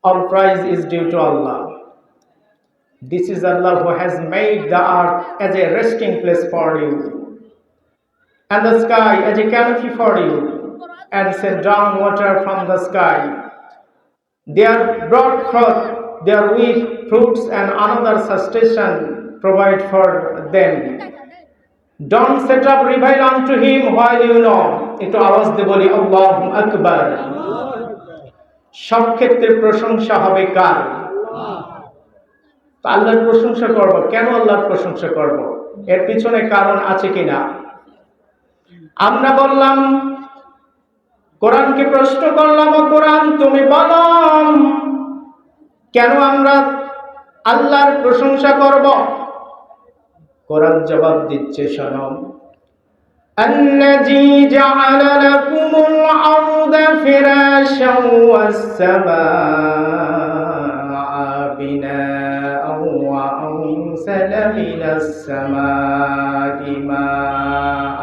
All praise is due to Allah. This is Allah who has made the earth as a resting place for you, and the sky as a canopy for you, and sent down water from the sky. They are brought forth their wheat, fruits, and another sustenance provide for them. Don't set up revile unto him while you know. একটু আওয়াজ দিয়ে বলি আল্লাহু আকবার। সব ক্ষেত্রে প্রশংসা হবে কার? আল্লাহর প্রশংসা করব। কেন আল্লাহর প্রশংসা করব? এর পিছনে কারণ আছে কিনা? আমরা বললাম, কোরআনকে প্রশ্ন করলাম, ও কোরআন তুমি বলো কেন আমরা আল্লাহর প্রশংসা করব? কোরআন জবাব দিচ্ছে, শোনো। الذي جعل لكم الأرض فراشا والسماء بناء وأنزل من السماء ماء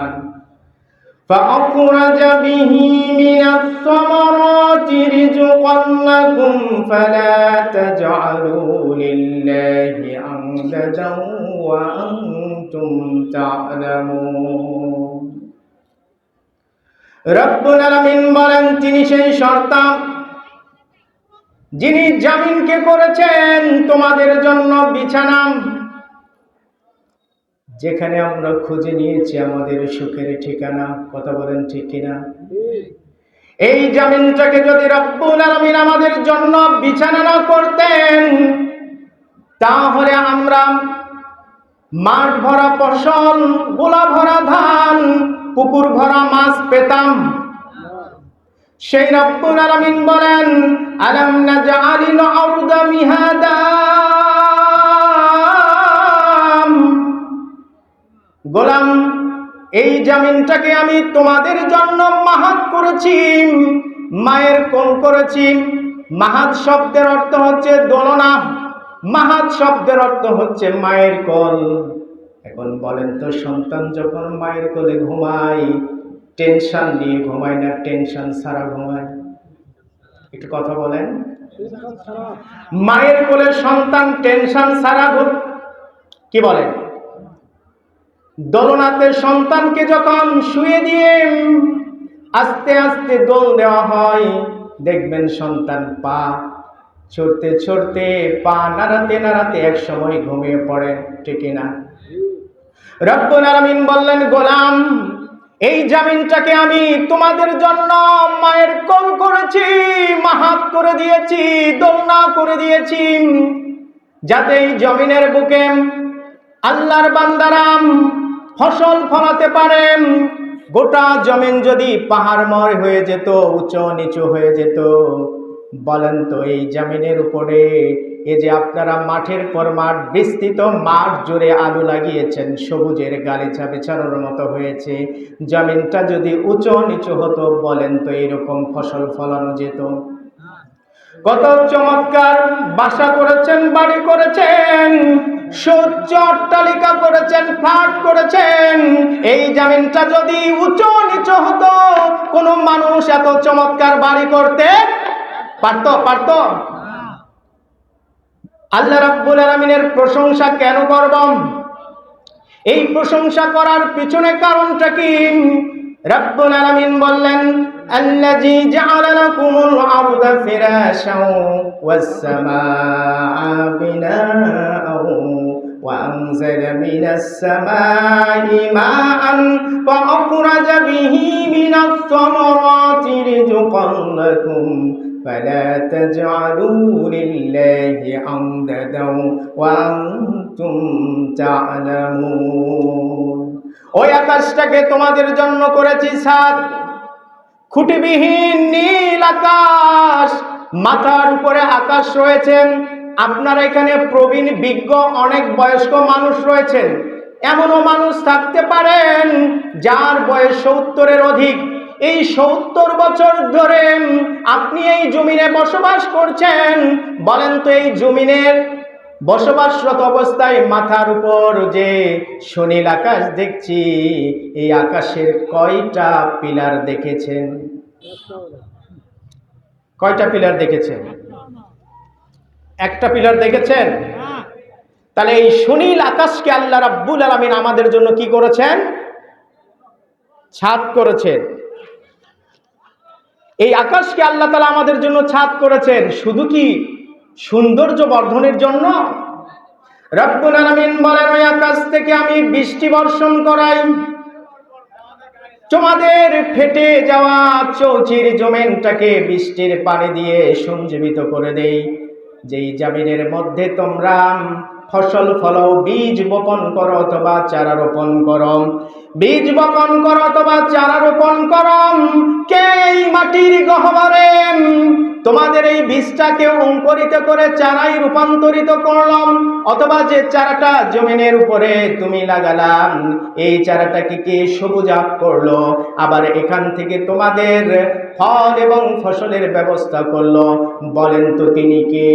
فأخرج به من الثمرات رزقا لكم فلا تجعلوا لله أندادا وأنتم تعلمون। রব্বুল আলামিন বলেন, তিনি সেই সত্তা যিনি জমিনকে করেছেন তোমাদের জন্য বিছানা, যেখানে আমরা খুঁজে নিয়েছি আমাদের সুখের ঠিকানা। কথা বলেন ঠিক কিনা? এই জমিনটাকে যদি রব্বুল আলামিন আমাদের জন্য বিছানা না করতেন, তাহলে আমরা মাঠ ভরা ফসল, গোলা ভরা ধান, পুকুর ভরা মাছ পেতাম। সেই রব্বুল আলামিন বলেন, আলাম নাজআলিল আরদা মিহাদা, গোলাম এই জমিনটাকে আমি তোমাদের জন্য মাহাদ করেছি, মায়ের কোল করেছি। মাহাদ শব্দের অর্থ হচ্ছে দোলনা, মাহাদ শব্দের অর্থ হচ্ছে মায়ের কোল। এখন বলেন তো, সন্তান যখন মায়ের কোলে ঘুমায়, টেনশন নিয়ে ঘুমায় না টেনশন ছাড়া ঘুমায়? একটু কথা বলেন। মায়ের কোলে সন্তান টেনশন ছাড়া কি বলেন? দোলনাতে সন্তানকে যখন শুয়ে দিয়ে আস্তে আস্তে দোল দেওয়া হয়, দেখবেন সন্তান পা ছড়তে ছড়তে, পা নাড়াতে নাড়াতে এক সময় ঘুমিয়ে পড়ে, ঠিক না? রব্বুল আলামিন বললেন, গোলাম এই জমিনটাকে আমি তোমাদের জন্য মায়ের কোল করেছি, মাহাত করে দিয়েছি, দোলনা করে দিয়েছি, যাতে এই জমিনের বুকে আল্লাহর বান্দারাম ফসল ফলাতে পারে। গোটা জমিন যদি পাহাড়ময় হয়ে যেত, উঁচু নিচু হয়ে যেত, বলেন তো এই জমিনের উপরে এই যে আপনারা মাঠের পর মাঠ, বিস্তৃত মাঠ জুড়ে আলু লাগিয়েছেন, সবুজের গালিচা বিছানোর মতো হয়েছে, জমিনটা যদি উঁচু নিচু হতো, বলেন তো এরকম ফসল ফলানো যেত? কত চমৎকার বাসা করেছেন, বাড়ি করেছেন, সূর্য অট্টালিকা করেছেন, ফ্ল্যাট করেছেন। এই জমিনটা যদি উঁচু নিচু হতো, কোন মানুষ এত চমৎকার বাড়ি করতে পারত? আল্লাহ রাব্বুল আলামিনের প্রশংসা কেন করব? এই প্রশংসা করার পিছনে কারণটা কি? রব্বুল আলামিন বললেন, আল্লাযী জাআলা লাকুমুল আরদা ফিরাশাও ওয়াস সামাআ বিনাআও ওয়া আনজালা মিনাস সামাই মাআন ফাআখরাজা বিহি মিনাস সামারাতি রিজকান লাকুম ফালা তাজআলু লিল্লাহি আনদাদাও ওয়া আনতুম তা'লামুন। ওই আকাশটাকে তোমাদের জন্য করেছি ছাদ, খুঁটিবিহীন নীল আকাশ, মাথার উপরে আকাশ রয়েছে। আপনারা এখানে প্রবীণ বিজ্ঞ অনেক বয়স্ক মানুষ রয়েছেন, এমনও মানুষ থাকতে পারেন যার বয়স 70-এর অধিক। এই 70 বছর ধরে আপনি এই জমিনে বসবাস করছেন। বলেন তো এই জমিনের বসবাসরত অবস্থায় মাথার উপর যে সুনীল আকাশ দেখছি, এই আকাশের কয়টা পিলার দেখেছেন? কয়টা পিলার দেখেছেন? একটা পিলার দেখেছেন? তাহলে এই সুনীল আকাশকে আল্লাহ রাব্বুল আলামিন আমাদের জন্য কি করেছেন? ছাদ করেছেন। এই আকাশকে আল্লাহ তাআলা আমাদের জন্য ছাদ করেছেন শুধু কি সৌন্দর্য বর্ধনের জন্য? রব্বুল আলামিন বলেন, ওই আকাশ থেকে আমি বৃষ্টি বর্ষণ করাই, তোমাদের ফেটে যাওয়া চৌচির জমিনটাকে বৃষ্টির পানি দিয়ে সঞ্জীবিত করে দেই, যেই জমিনের মধ্যে তোমরা ফসল ফলাও, বীজ বপন করো অথবা চারা রোপণ করো, বীজ বপন করো অথবা চারা রোপণ করো। কে এই মাটির গহ্বরে তোমাদের এই বীজটাকে অঙ্কুরিত করে চারায় রূপান্তরিত করলাম, অথবা যে চারাটা জমিনের উপরে তুমি লাগালাম এই চারাটাকে কে সবুজাব করলো, আবার এখান থেকে তোমাদের ফল এবং ফসলের ব্যবস্থা করলো, বলেন তো তিনি কে?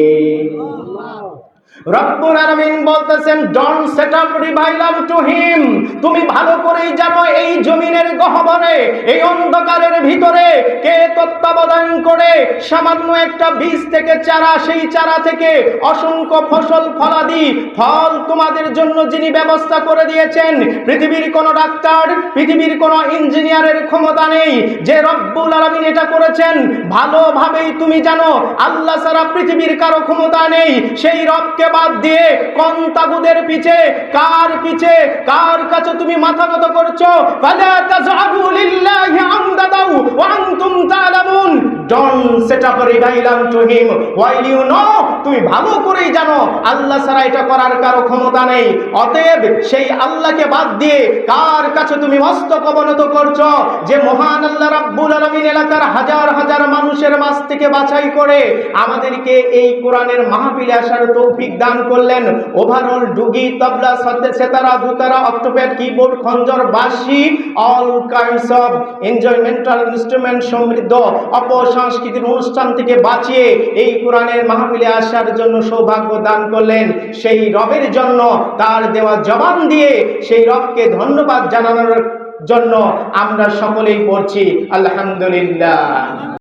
রব্বুল আলামিন বলতেছেন, don't set up rivals to him. তুমি ভালো করেই জানো এই জমিনের গহ্বরে, এই অন্ধকারের ভিতরে কে তত্ত্বাবধান করে সামান্য একটা বীজ থেকে চারা, সেই চারা থেকে অসংখ্য ফসল ফলাদি ফল তোমাদের জন্য যিনি ব্যবস্থা করে দিয়েছেন, পৃথিবীর কোনো ডাক্তার, পৃথিবীর কোনো ইঞ্জিনিয়ারের ক্ষমতা নেই। যে রব্বুল আলামিন এটা করেছেন ভালোভাবেই তুমি জানো, আল্লাহ ছাড়া পৃথিবীর কারো ক্ষমতা নেই। সেই রবকে বাদ দিয়ে কোন তাগুদের পিছে, কার কাছে তুমি মাথা নত করছো? ফালা তাজআবু লিল্লাহি আমদাদাউ ওয়া আনতুম তা'লামুন। Don't set up rivals to him while you know, তুমি ভালো করেই জানো আল্লাহ ছাড়া এটা করার কারো ক্ষমতা নেই। অতএব সেই আল্লাহকে বাদ দিয়ে কার কাছে তুমি মস্তক অবনত করছো? যে মহান আল্লাহ রাব্বুল আলামিন এলাকার হাজার হাজার মানুষের মাঝ থেকে বাছাই করে আমাদেরকে এই কোরআনের মাহফিলে আসার তৌফিক দান করলেন। ওভারঅল ডুগি, তবলা, সেতারা, দুতারা, অক্টোপ্যাড, কিবোর্ড, খঞ্জর, বাঁশি, অল কাইন্ডস অফ এনজয়মেন্টাল ইনস্ট্রুমেন্ট সমৃদ্ধ অপসংস্কৃতির অনুষ্ঠান থেকে বাঁচিয়ে এই কোরআনের মাহফিলে আসার জন্য সৌভাগ্য দান করলেন। সেই রবের জন্য তার দেওয়া জবান দিয়ে সেই রবকে ধন্যবাদ জানানোর জন্য আমরা সকলেই পড়ছি আলহামদুলিল্লাহ।